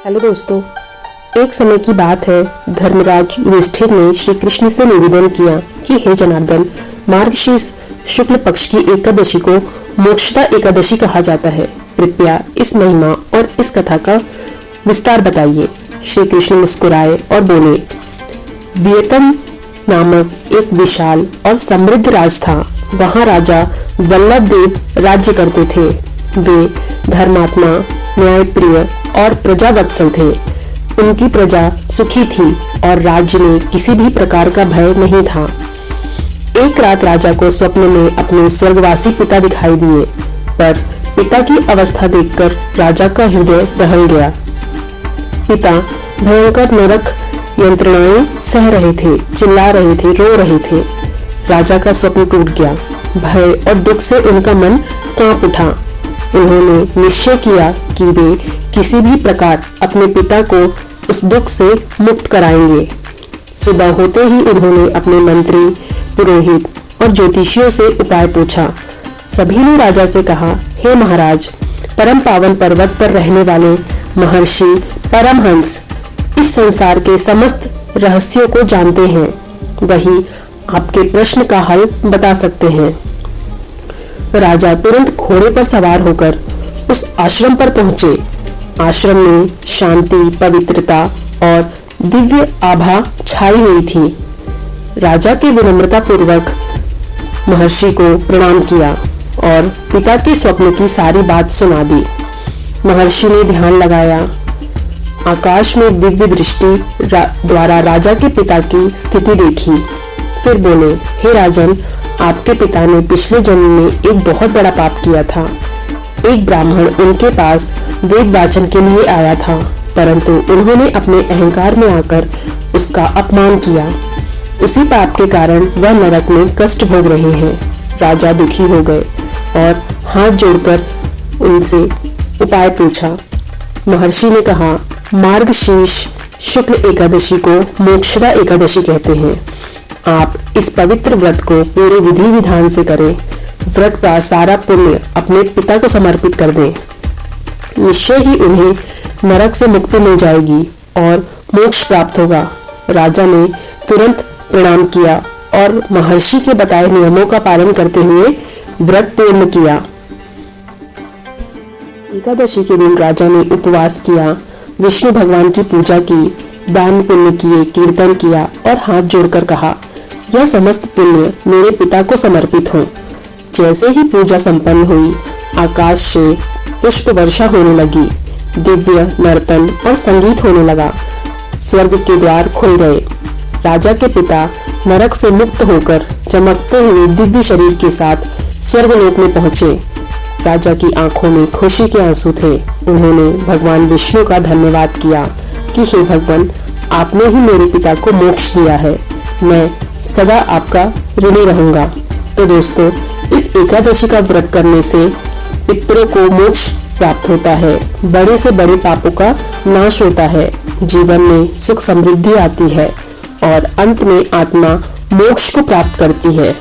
Hello दोस्तों, एक समय की बात है। धर्मराज युधिष्ठिर ने श्री कृष्ण से निवेदन किया कि हे जनार्दन, मार्गशीर्ष शुक्ल पक्ष की एकादशी को मोक्षदा एकादशी कहा जाता है। कृपया इस महिमा और इस कथा का विस्तार बताइए। श्री कृष्ण मुस्कुराए और बोले, वियतम नामक एक विशाल और समृद्ध राज था। वहाँ राजा वल्लभ देव राज्य करते थे। वे धर्मात्मा, न्यायप्रिय और प्रजावत्सल थे। उनकी प्रजा सुखी थी और राज्य में किसी भी प्रकार का भय नहीं था। एक रात राजा को स्वप्न में अपने स्वर्गवासी पिता दिखाई दिए, पर पिता की अवस्था देखकर राजा का हृदय दहल गया। पिता भयंकर नरक यंत्रणाएं सह रहे थे, चिल्ला रहे थे, रो रहे थे। राजा का स्वप्न टूट गया। भय और दुख से उनका मन कांप उठा। उन्होंने निश्चय किया कि वे किसी भी प्रकार अपने पिता को उस दुख से मुक्त कराएंगे। सुबह होते ही उन्होंने अपने मंत्री, पुरोहित और ज्योतिषियों से उपाय पूछा। सभी ने राजा से कहा, हे महाराज, परम पावन पर्वत पर रहने वाले महर्षि परमहंस इस संसार के समस्त रहस्यों को जानते हैं। वही आपके प्रश्न का हल बता सकते हैं। राजा तुरंत घोड़े पर सवार होकर उस आश्रम पर पहुंचे। आश्रम में शांति, पवित्रता और दिव्य आभा छाई हुई थी। राजा के विनम्रता पूर्वक महर्षि को प्रणाम किया और पिता के स्वप्न की सारी बात सुना दी। महर्षि ने ध्यान लगाया। आकाश में दिव्य दृष्टि द्वारा राजा के पिता की स्थिति देखी। फिर बोले, हे राजन, आपके पिता ने पिछले जन्म में एक बहुत बड़ा पाप किया था। एक ब्राह्मण उनके पास वेद वाचन के लिए आया था, परंतु उन्होंने अपने अहंकार में आकर उसका अपमान किया। उसी पाप के कारण वह नरक में कष्ट भोग रहे हैं। राजा दुखी हो गए और हाथ जोड़कर उनसे उपाय पूछा। महर्षि ने कहा, मार्गशीर्ष शुक्ल एकादशी को मोक्षदा एकादशी कहते हैं। आप इस पवित्र व्रत को पूरे विधि विधान से करें। व्रत का सारा पुण्य अपने पिता को समर्पित कर दें। निश्चय ही उन्हें नरक से मुक्ति मिल जाएगी और मोक्ष प्राप्त होगा। राजा ने तुरंत प्रणाम किया और महर्षि के बताए नियमों का पालन करते हुए व्रत पूर्ण किया। एकादशी के दिन राजा ने उपवास किया, विष्णु भगवान की पूजा की, दान पुण्य किए, कीर्तन किया और हाथ जोड़कर कहा, यह समस्त पुण्य मेरे पिता को समर्पित हो। जैसे ही पूजा संपन्न हुई, आकाश से पुष्प वर्षा होने लगी। दिव्य नर्तन और संगीत होने लगा। स्वर्ग के द्वार खुल गए। राजा के पिता नरक से मुक्त होकर चमकते हुए दिव्य शरीर के साथ स्वर्गलोक में पहुंचे। राजा की आंखों में खुशी के आंसू थे। उन्होंने भगवान विष्णु का धन्यवाद किया कि हे भगवान, आपने ही मेरे पिता को मोक्ष दिया है। मैं सदा आपका ऋणी रहूंगा। तो दोस्तों, इस एकादशी का व्रत करने से पितरों को मोक्ष प्राप्त होता है, बड़े से बड़े पापों का नाश होता है, जीवन में सुख समृद्धि आती है और अंत में आत्मा मोक्ष को प्राप्त करती है।